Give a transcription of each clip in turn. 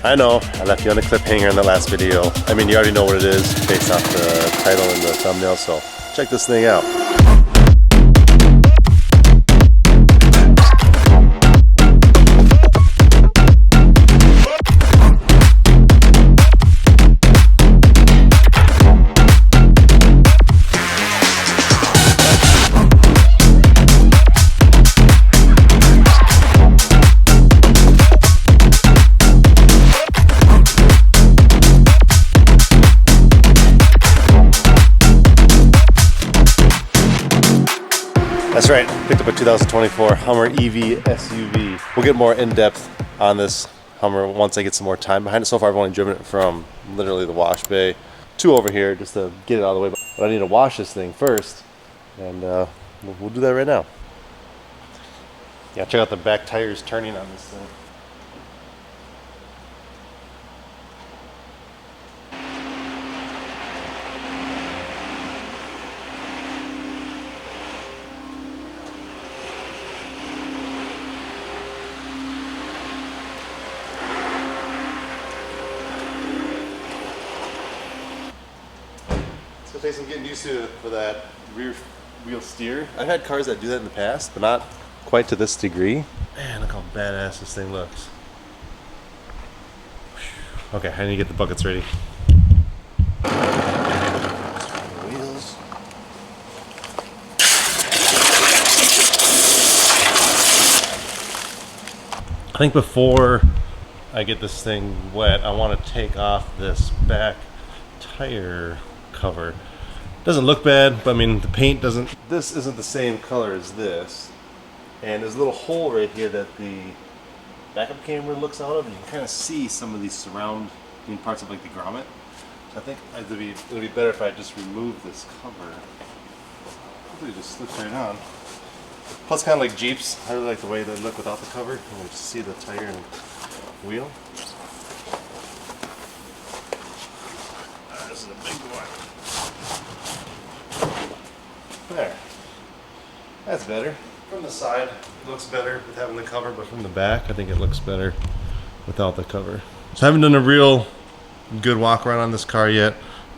I know, I left you on a cliffhanger in the last video. I mean, you already know what it is based off the title and the thumbnail, so check this thing out. That's right, picked up a 2024 Hummer EV SUV. We'll get more in-depth on this Hummer once I get some more time behind it. So far I've only driven it from literally the wash bay to over here just to get it out of the way. But I need to wash this thing first, and we'll do that right now. Yeah, check out the back tires turning on this thing. It's gonna take some getting used to for that rear wheel steer. I've had cars that do that in the past, but not quite to this degree. Man, look how badass this thing looks. Okay, I need to get the buckets ready. Wheels. I think before I get this thing wet, I want to take off this back tire cover. Doesn't look bad, but I mean the paint doesn't. This isn't the same color as this, and there's a little hole right here that the backup camera looks out of, and you can kind of see some of these surrounding parts of like the grommet. So I think it'd be better if I just remove this cover. Hopefully it just slips right on. Plus, kind of like Jeeps, I really like the way they look without the cover. You can just see the tire and wheel. This is a big one. There. That's better. From the side, it looks better with having the cover, but from the back, I think it looks better without the cover. So I haven't done a real good walk around on this car yet.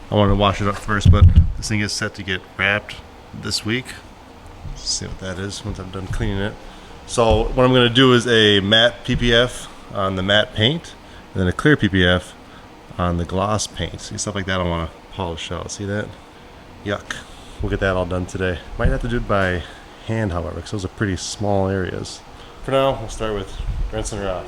I want to wash it up first, but this thing is set to get wrapped this week. Let's see what that is once I'm done cleaning it. So what I'm going to do is a matte PPF on the matte paint, and then a clear PPF on the gloss paint. See, stuff like that I want to polish out. See that? Yuck. We'll get that all done today. Might have to do it by hand, however, because those are pretty small areas. For now, we'll start with rinsing her off.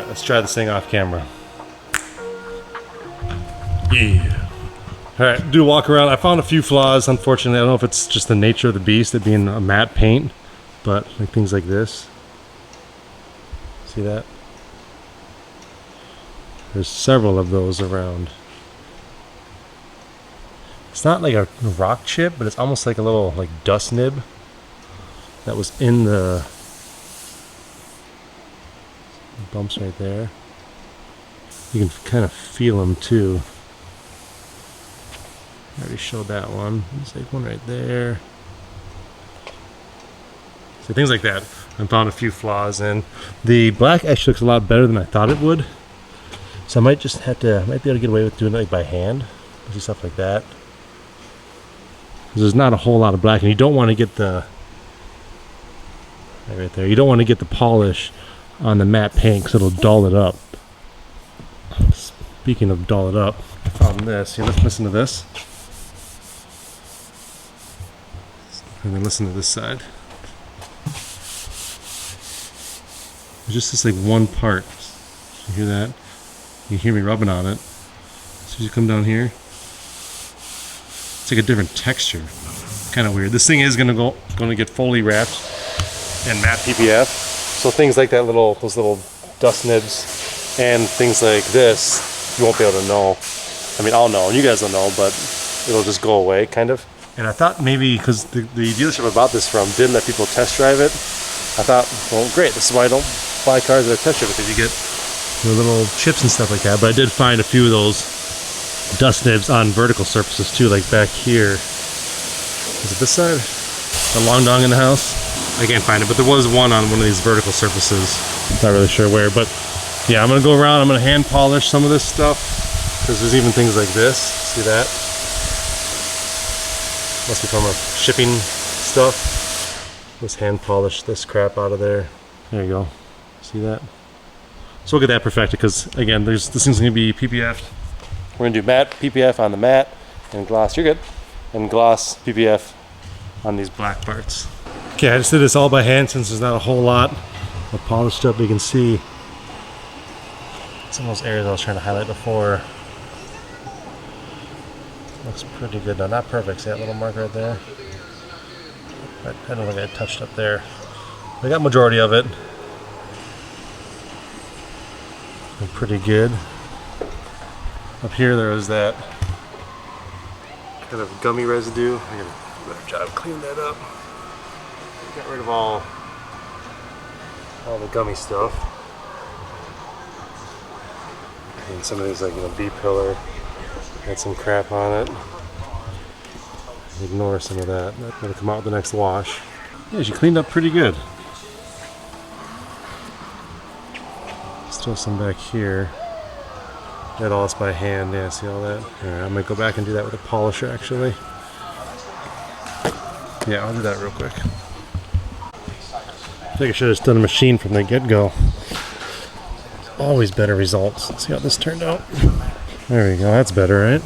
Let's try this thing off camera. Yeah. All right, do a walk around. I found a few flaws, unfortunately. I don't know if it's just the nature of the beast, it being a matte paint, but like things like this. See that? There's several of those around. It's not like a rock chip, but it's almost like a little like dust nib that was in the bumps right there. You can kind of feel them too. I already showed that one. There's like one right there. So things like that. I found a few flaws, and the black actually looks a lot better than I thought it would. So I might just have to, might be able to get away with doing it like by hand. Do stuff like that. Because there's not a whole lot of black, and you don't want to get the, right there, you don't want to get the polish on the matte paint because it'll dull it up. Speaking of dull it up, I found this. Here, let's listen to this. And then listen to this side. It's just this like one part. You hear that? You hear me rubbing on it. So you come down here. It's like a different texture. Kind of weird. This thing is gonna get fully wrapped in matte PPF. So things like that, those little dust nibs, and things like this, you won't be able to know. I mean, I'll know. You guys will know, but it'll just go away, kind of. And I thought maybe because the dealership I bought this from did let people test drive it. I thought, well, great. This is why I don't buy cars that are test driven, because you get little chips and stuff like that. But I did find a few of those dust nibs on vertical surfaces too, like back here. Is it this side? The long dong in the house? I can't find it, but there was one on one of these vertical surfaces. Not really sure where, but yeah, I'm gonna go around. I'm gonna hand polish some of this stuff, because there's even things like this. See that? Must be from a shipping stuff. Let's hand polish this crap out of there. There you go. See that? So we'll get that perfected, because again, this thing's gonna be PPF. We're gonna do matte PPF on the matte, and gloss. You're good. And gloss PPF on these black parts. Okay, I just did this all by hand since there's not a whole lot of polished up. You can see some of those areas I was trying to highlight before. Looks pretty good now. Not perfect. See that little mark right there? I don't think I touched up there. I got majority of it. And pretty good. Up here there was that kind of gummy residue. I gotta do a better job cleaning that up. Got rid of all the gummy stuff. And some of these, like, B-pillar had some crap on it. Ignore some of that. That's gonna come out with the next wash. Yeah, she cleaned up pretty good. Still some back here. Did all this by hand. Yeah, see all that? Alright, I might go back and do that with a polisher, actually. Yeah, I'll do that real quick. I think I should have just done a machine from the get-go. Always better results. Let's see how this turned out. There we go. That's better, right?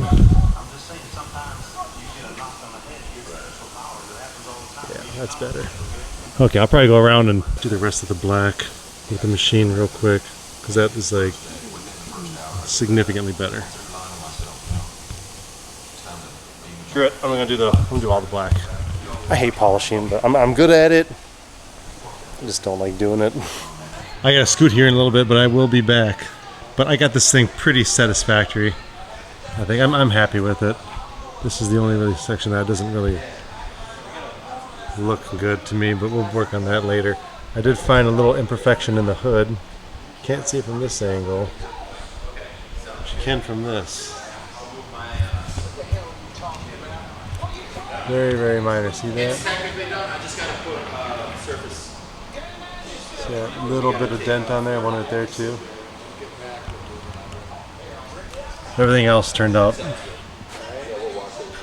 Yeah, that's better. Okay, I'll probably go around and do the rest of the black with the machine real quick, because that is like significantly better. Screw it. I'm gonna do all the black. I hate polishing, but I'm good at it. I just don't like doing it. I gotta scoot here in a little bit, but I will be back. But I got this thing pretty satisfactory. I think I'm happy with it. This is the only really section that doesn't really look good to me, but we'll work on that later. I did find a little imperfection in the hood. Can't see it from this angle. But you can from this. Very, very minor. See that? It's technically done. I just gotta put surface. See that little bit of dent on there, one right there too. Everything else turned out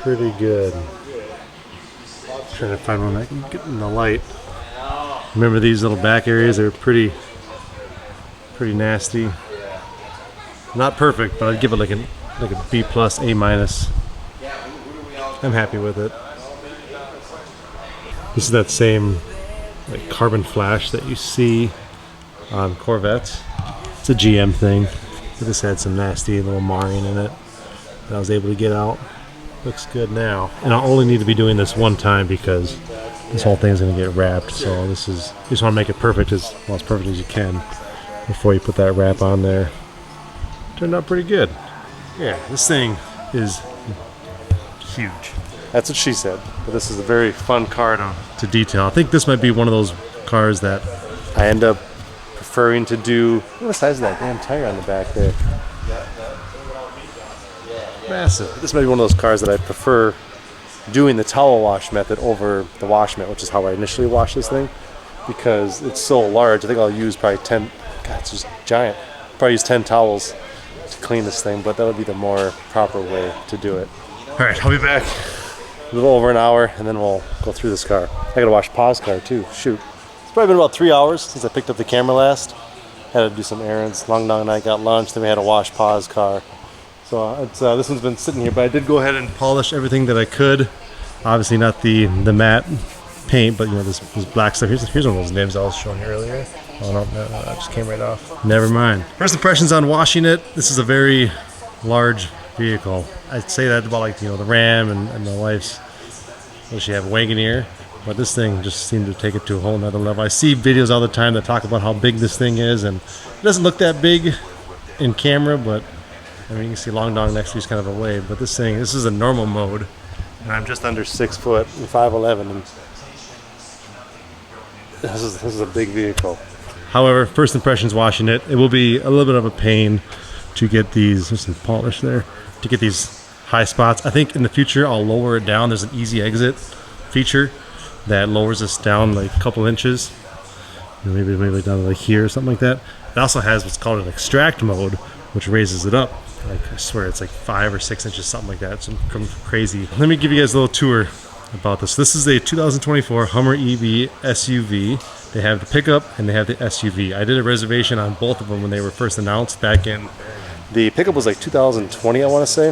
pretty good. Trying to find one I can get in the light. Remember these little back areas? They were pretty nasty. Not perfect, but I'd give it like a B+, A-. I'm happy with it. This is that same like carbon flash that you see on Corvettes. It's a GM thing. It just had some nasty little marring in it. that I was able to get out. Looks good now. And I'll only need to be doing this one time because this whole thing's going to get wrapped. So this is, you just want to make it perfect, as perfect as you can before you put that wrap on there. Turned out pretty good. Yeah, this thing is huge. That's what she said. But this is a very fun car to detail. I think this might be one of those cars that I end up preferring to do. Look at the size of that damn tire on the back there. Massive. This might be one of those cars that I prefer doing the towel wash method over the wash mitt, which is how I initially wash this thing, because it's so large. I think I'll use probably 10, God, it's just giant. Probably use 10 towels to clean this thing, but that'll be the more proper way to do it. All right, I'll be back a little over an hour, and then we'll go through this car. I gotta wash Pa's car too, shoot. It's probably been about 3 hours since I picked up the camera last. Had to do some errands. Long Dong and I got lunch, then we had to wash Pa's car. So this one's been sitting here, but I did go ahead and polish everything that I could. Obviously not the matte paint, but you know, this black stuff. Here's one of those nibs I was showing you earlier. Oh no, that just came right off. Never mind. First impressions on washing it. This is a very large vehicle. I'd say that about, like, you know, the Ram and my wife's, does she have a Wagoneer? But this thing just seemed to take it to a whole nother level. I see videos all the time that talk about how big this thing is, and it doesn't look that big in camera, but I mean, you can see Long Dong next to you is kind of away, but this is a normal mode, and I'm just under 6 foot and 5'11", and this is a big vehicle. However, first impressions washing it, it will be a little bit of a pain to get these, there's some polish there, to get these high spots. I think in the future I'll lower it down. There's an easy exit feature that lowers this down like a couple inches, maybe down to like here or something like that. It also has what's called an extract mode, which raises it up. Like, I swear it's like 5 or 6 inches, something like that. It's some crazy. Let me give you guys a little tour about this. This is a 2024 Hummer EV SUV. They have the pickup and they have the SUV. I did a reservation on both of them when they were first announced back in, the pickup was like 2020, I want to say,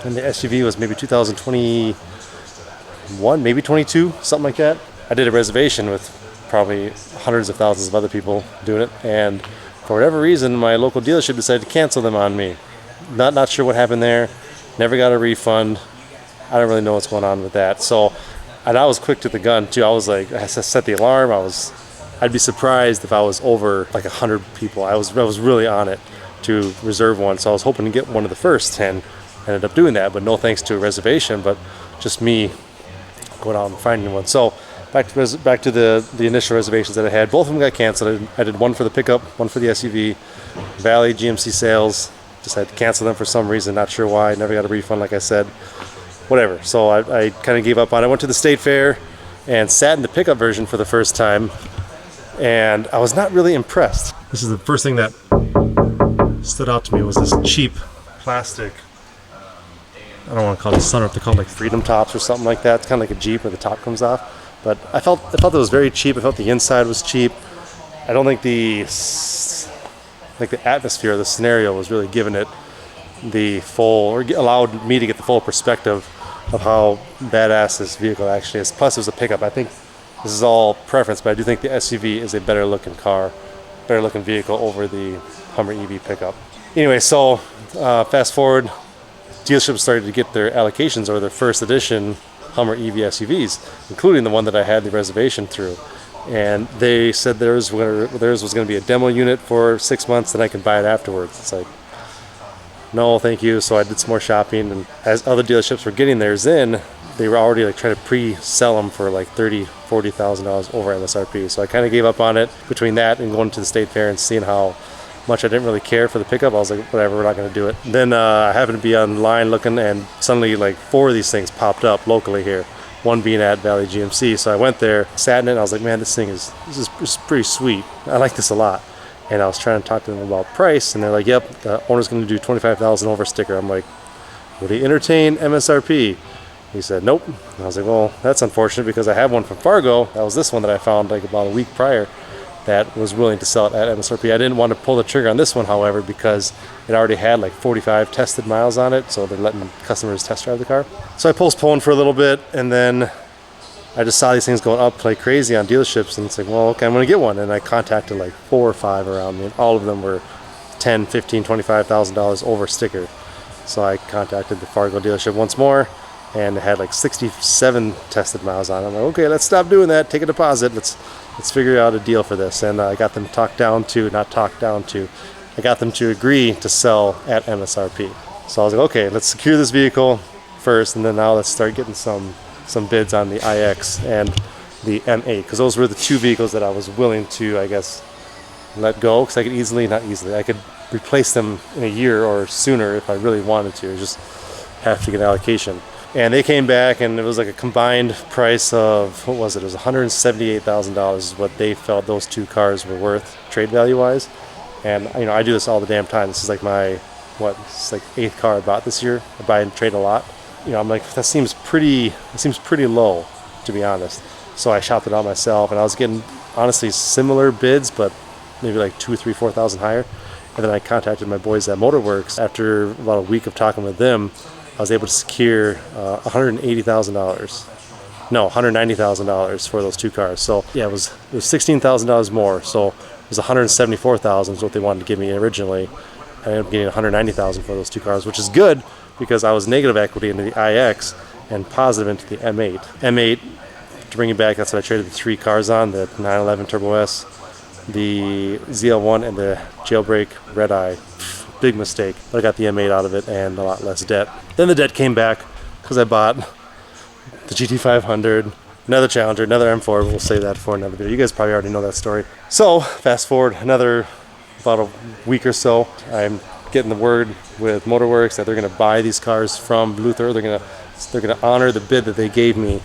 and the SUV was maybe 2021, maybe 22, something like that. I did a reservation with probably hundreds of thousands of other people doing it, and for whatever reason, my local dealership decided to cancel them on me. Not sure what happened there. Never got a refund. I don't really know what's going on with that. So, and I was quick to the gun too. I was like, I set the alarm. I'd be surprised if I was over like 100 people. I was really on it to reserve one. So I was hoping to get one of the first 10. Ended up doing that, but no thanks to a reservation, but just me going out and finding one. So back to the initial reservations that I had. Both of them got canceled. I did one for the pickup, one for the SUV. Valley GMC sales. Just had to cancel them for some reason, not sure why. Never got a refund, like I said. Whatever. So I kind of gave up on it. I went to the state fair and sat in the pickup version for the first time, and I was not really impressed. This is the first thing that stood out to me, was this cheap plastic, I don't want to call it a sunroof, they call it like Freedom Tops or something like that. It's kind of like a Jeep where the top comes off. But I felt it was very cheap. I felt the inside was cheap. I don't think the atmosphere, the scenario was really giving it the full, or allowed me to get the full perspective of how badass this vehicle actually is. Plus it was a pickup. I think this is all preference, but I do think the SUV is a better looking car, better looking vehicle over the Hummer EV pickup. Anyway, so fast forward, dealerships started to get their allocations or their first edition Hummer EV SUVs, including the one that I had the reservation through. And they said theirs was going to be a demo unit for 6 months, and I can buy it afterwards. It's like, no, thank you. So I did some more shopping, and as other dealerships were getting theirs in, they were already like trying to pre-sell them for like $30,000-$40,000 over MSRP. So I kind of gave up on it. Between that and going to the state fair and seeing how much I didn't really care for the pickup, I was like, whatever, we're not going to do it. Then I happened to be online looking, and suddenly like 4 of these things popped up locally here. One being at Valley GMC. So I went there, sat in it, and I was like, man, this is pretty sweet. I like this a lot. And I was trying to talk to them about price, and they're like, yep, the owner's going to do $25,000 over sticker. I'm like, would he entertain MSRP? He said, nope. And I was like, well, that's unfortunate, because I have one from Fargo. That was this one that I found like about a week prior that was willing to sell it at MSRP. I didn't want to pull the trigger on this one, however, because it already had like 45 tested miles on it, so they're letting customers test drive the car. So I postponed for a little bit, and then I just saw these things going up like crazy on dealerships, and it's like, well, okay, I'm going to get one. And I contacted like 4 or 5 around me, and all of them were $10,000, $15,000, $25,000 over sticker. So I contacted the Fargo dealership once more, and it had like 67 tested miles on it. I'm like, okay, let's stop doing that. Take a deposit. Let's figure out a deal for this. And I got them I got them to agree to sell at MSRP. So I was like, okay, let's secure this vehicle first, and then now let's start getting some bids on the iX and the M8, because those were the two vehicles that I was willing to, I guess, let go, because I could I could replace them in a year or sooner if I really wanted to. I just have to get an allocation. And they came back, and it was like a combined price of, what was it? It was $178,000 is what they felt those two cars were worth, trade value wise. And you know, I do this all the damn time. This is like my, it's like 8th car I bought this year. I buy and trade a lot. You know, I'm like, that seems pretty low, to be honest. So I shopped it out myself, and I was getting honestly similar bids, but maybe like 2,000, 3,000, 4,000 higher. And then I contacted my boys at Motorworks. After about a week of talking with them, I was able to secure $180,000. No, $190,000 for those two cars. So yeah, it was $16,000 more. So it was $174,000 is what they wanted to give me originally. I ended up getting $190,000 for those two cars, which is good because I was negative equity into the iX and positive into the M8. M8, to bring it back, that's what I traded the three cars on: the 911 Turbo S, the ZL1, and the jailbreak Red Eye. Big mistake, but I got the M8 out of it and a lot less debt. Then the debt came back because I bought the GT500, another Challenger, another M4. We'll save that for another video. You guys probably already know that story. So fast forward about a week or so, I'm getting the word with Motorworks that they're going to buy these cars from Luther. They're going to honor the bid that they gave me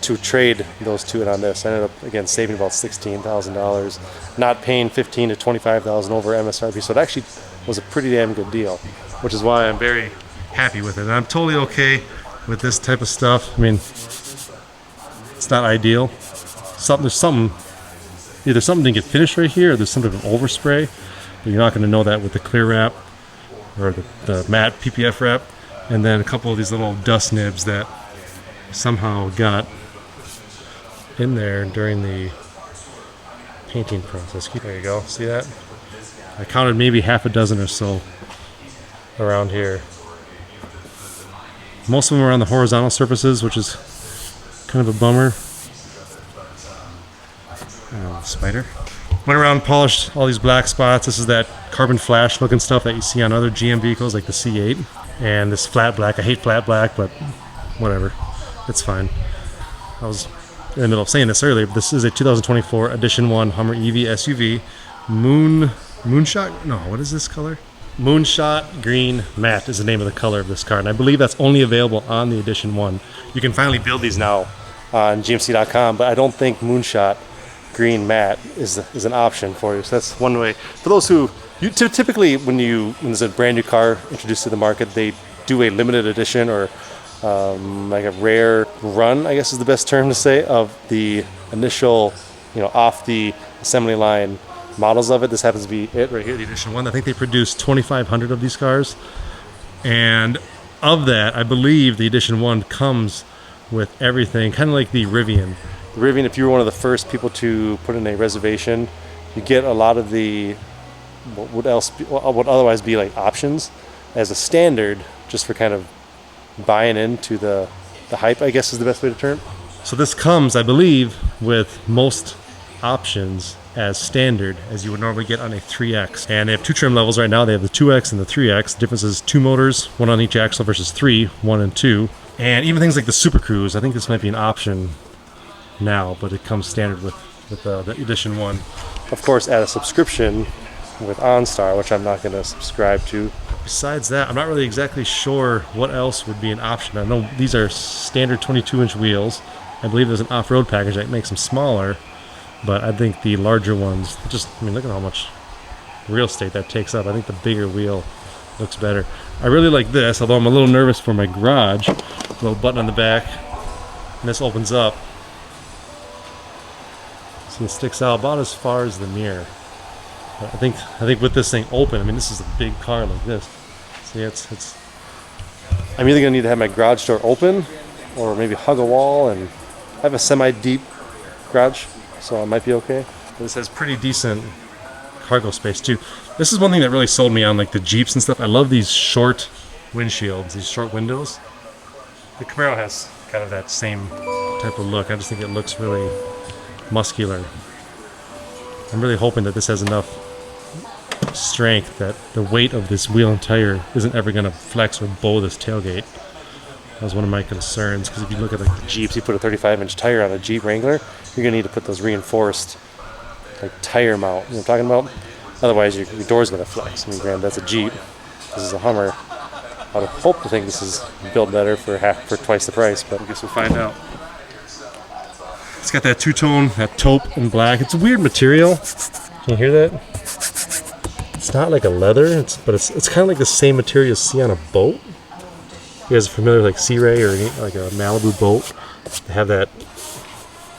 to trade those two in on this. I ended up again saving about $16,000, not paying $15,000 to $25,000 over MSRP. So it actually was a pretty damn good deal, which is why I'm very happy with it. And I'm totally okay with this type of stuff. I mean, it's not ideal. Either something didn't get finished right here, or there's some type of overspray. But you're not going to know that with the clear wrap or the matte PPF wrap, and then a couple of these little dust nibs that somehow got in there during the painting process. There you go. See that? I counted maybe half a dozen or so around here. Most of them are on the horizontal surfaces, which is kind of a bummer. Spider. Went around and polished all these black spots. This is that carbon flash looking stuff that you see on other GM vehicles like the C8. And this flat black. I hate flat black, but whatever. It's fine. I was in the middle of saying this earlier, but this is a 2024 Edition 1 Hummer EV SUV. Moonshot? No, what is this color? Moonshot Green Matte is the name of the color of this car, and I believe that's only available on the Edition 1. You can finally build these now on GMC.com, but I don't think Moonshot Green Matte is an option for you. So that's one way. For those who, typically when there's a brand new car introduced to the market, they do a limited edition or like a rare run, I guess is the best term to say, of the initial, off the assembly line models of it. This happens to be it right here, the Edition 1. I think they produced 2,500 of these cars, and of that, I believe the Edition 1 comes with everything, kind of like the Rivian. The Rivian, if you were one of the first people to put in a reservation, you get a lot of the what would otherwise be like options as a standard, just for kind of buying into the hype, I guess is the best way to term. So this comes, I believe, with most options as standard as you would normally get on a 3X. And they have two trim levels right now. They have the 2X and the 3X. The difference is 2 motors, 1 on each axle versus 3, 1 and 2. And even things like the Super Cruise, I think this might be an option now, but it comes standard with the Edition 1. Of course, at a subscription with OnStar, which I'm not going to subscribe to. Besides that, I'm not really exactly sure what else would be an option. I know these are standard 22-inch wheels. I believe there's an off-road package that makes them smaller, but I think the larger ones, look at how much real estate that takes up. I think the bigger wheel looks better. I really like this, although I'm a little nervous for my garage. Little button on the back, and this opens up. So it sticks out about as far as the mirror. But I think with this thing open, this is a big car like this. See, it's. I'm either gonna need to have my garage door open, or maybe hug a wall. And I have a semi-deep garage, so I might be okay. This has pretty decent cargo space too. This is one thing that really sold me on like the Jeeps and stuff. I love these short windshields, these short windows. The Camaro has kind of that same type of look. I just think it looks really muscular. I'm really hoping that this has enough strength that the weight of this wheel and tire isn't ever going to flex or bow this tailgate. That was one of my concerns, because if you look at like the Jeeps, you put a 35-inch tire on a Jeep Wrangler, you're going to need to put those reinforced like tire mount. You know what I'm talking about? Otherwise, your door's going to flex. I mean, granted, that's a Jeep. This is a Hummer. I would hope to think this is built better for twice the price, but I guess we'll find out. It's got that two-tone, that taupe and black. It's a weird material. Can you hear that? It's not like a leather, but it's kind of like the same material you see on a boat. You guys are familiar with like Sea Ray or like a Malibu boat? They have that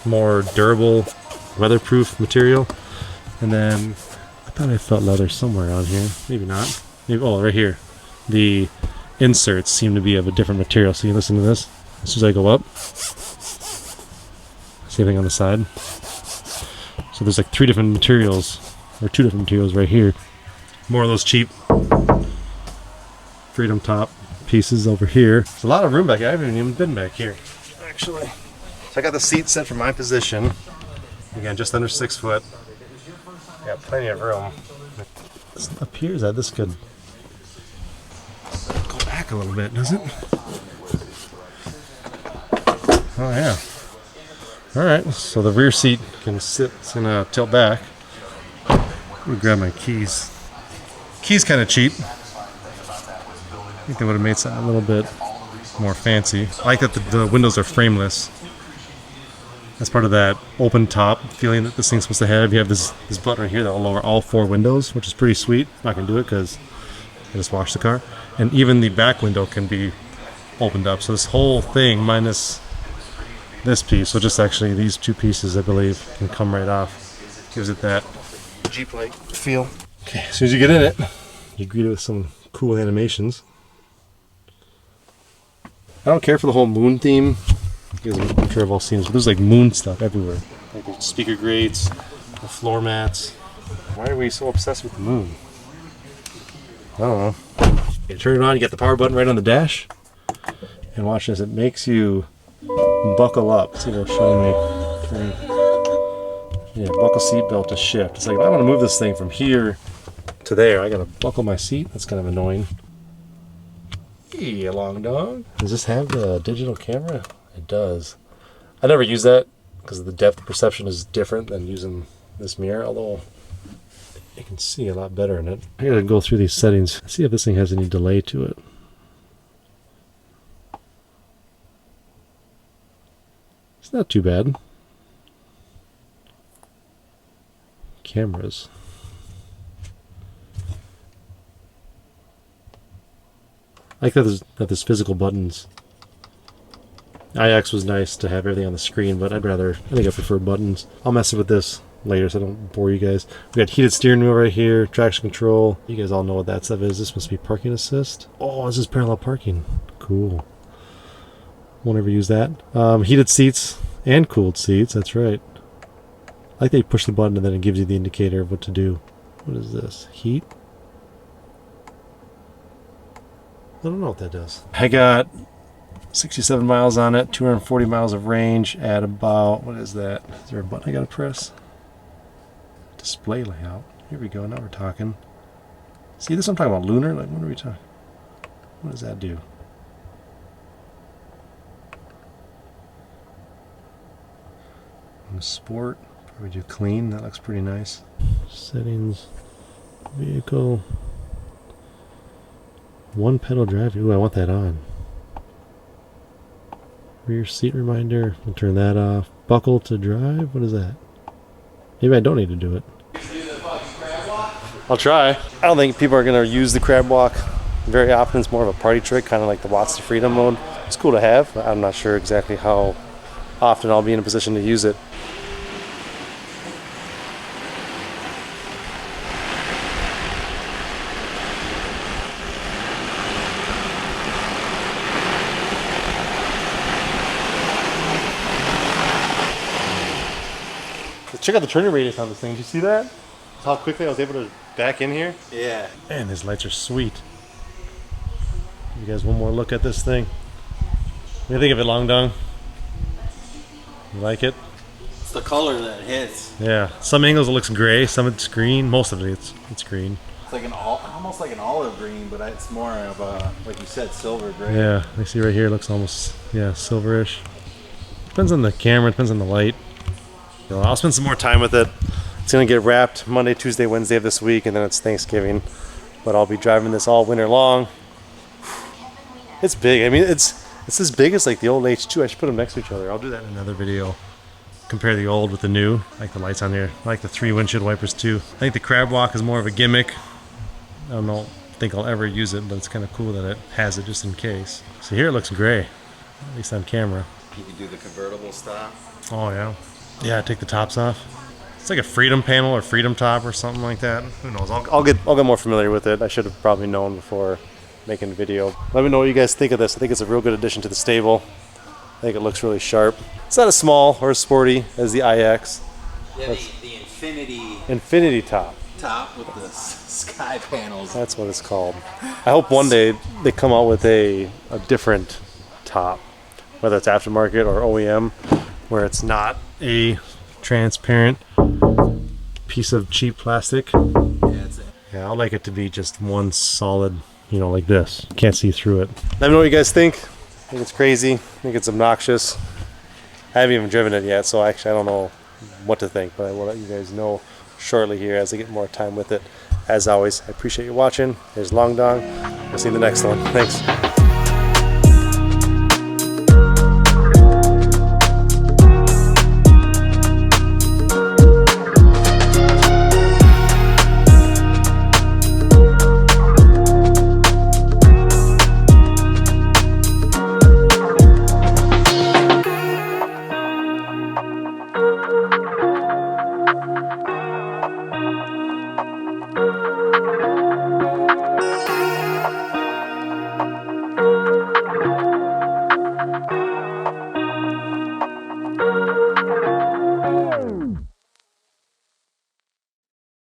more durable, weatherproof material. And then I thought I felt leather somewhere on here. Maybe not. Maybe, oh, right here. The inserts seem to be of a different material. So you listen to this. As soon as I go up, same thing on the side. So there's like 3 different materials, or 2 different materials right here. More of those cheap Freedom Top pieces over here. There's a lot of room back here. I haven't even been back here, actually. So I got the seat set for my position. Again, just under 6 foot. Got plenty of room. This appears that this could go back a little bit, does it? Oh yeah. Alright, so the rear seat can sit, it's gonna tilt back. Let me grab my keys. Keys kind of cheap. I think they would have made something a little bit more fancy. I like that the windows are frameless. That's part of that open top feeling that this thing's supposed to have. You have this button right here that will lower all 4 windows, which is pretty sweet. I'm not going to do it because I just washed the car. And even the back window can be opened up. So this whole thing, minus this piece, so just actually these 2 pieces, I believe, can come right off. Gives it that Jeep-like feel. Okay, as soon as you get in it, you greet it with some cool animations. I don't care for the whole moon theme. You guys, I'm sure I've all seen this, but there's like moon stuff everywhere. Like the speaker grates, the floor mats. Why are we so obsessed with the moon? I don't know. You turn it on, you get the power button right on the dash. And watch this, it makes you buckle up. See, it'll show me. Yeah, buckle seatbelt to shift. It's like if I want to move this thing from here to there, I gotta buckle my seat. That's kind of annoying. Hey, long dog. Does this have the digital camera? It does. I never use that because the depth perception is different than using this mirror, although you can see a lot better in it. I gotta go through these settings, see if this thing has any delay to it. It's not too bad. Cameras. I like that there's physical buttons. IX was nice to have everything on the screen, but I think I prefer buttons. I'll mess with this later so I don't bore you guys. We got heated steering wheel right here, traction control. You guys all know what that stuff is. This must be parking assist. Oh, this is parallel parking. Cool. Won't ever use that. Heated seats and cooled seats, that's right. I like that you push the button and then it gives you the indicator of what to do. What is this? Heat? I don't know what that does. I got 67 miles on it, 240 miles of range at about, what is that? Is there a button I gotta press? Display layout. Here we go, now we're talking. See, this I'm talking about lunar? Like, what are we talking? What does that do? Sport, probably do clean, that looks pretty nice. Settings, vehicle, 1 pedal drive. Ooh, I want that on. Rear seat reminder, we'll turn that off. Buckle to drive, what is that? Maybe I don't need to do it. I'll try. I don't think people are going to use the crab walk very often. It's more of a party trick, kind of like the Watts to Freedom mode. It's cool to have. I'm not sure exactly how often I'll be in a position to use it. Check out the turning radius on this thing. Did you see that? How quickly I was able to back in here? Yeah. Man, these lights are sweet. You guys one more look at this thing. What do you think of it, Long Dong? You like it? It's the color that hits. Yeah. Some angles it looks gray, some it's green. Most of it it's green. It's like almost like an olive green, but it's more of a, like you said, silver gray. Yeah. You see right here, it looks almost silverish. Depends on the camera. Depends on the light. You know, I'll spend some more time with it. It's gonna get wrapped Monday, Tuesday, Wednesday of this week, and then it's Thanksgiving. But I'll be driving this all winter long. It's big. I mean, it's as big as like the old H2. I should put them next to each other. I'll do that in another video. Compare the old with the new. I like the lights on here. I like the 3 windshield wipers too. I think the crab walk is more of a gimmick. I don't think I'll ever use it, but it's kind of cool that it has it just in case. So here it looks gray, at least on camera. You can do the convertible stop. Oh yeah. Yeah, take the tops off. It's like a Freedom panel or Freedom top or something like that. Who knows? I'll get more familiar with it. I should have probably known before making the video. Let me know what you guys think of this. I think it's a real good addition to the stable. I think it looks really sharp. It's not as small or as sporty as the iX. Yeah, the Infinity top with the sky panels. That's what it's called. I hope one day they come out with a different top, whether it's aftermarket or OEM, where it's not a transparent piece of cheap plastic. Yeah, I'd like it to be just one solid, you know, like this. You can't see through it. Let me know what you guys think. I think it's crazy. I think it's obnoxious. I haven't even driven it yet, so actually I don't know what to think, but I will let you guys know shortly here as I get more time with it. As always, I appreciate you watching. Here's Long Dong. We'll see you in the next one. Thanks.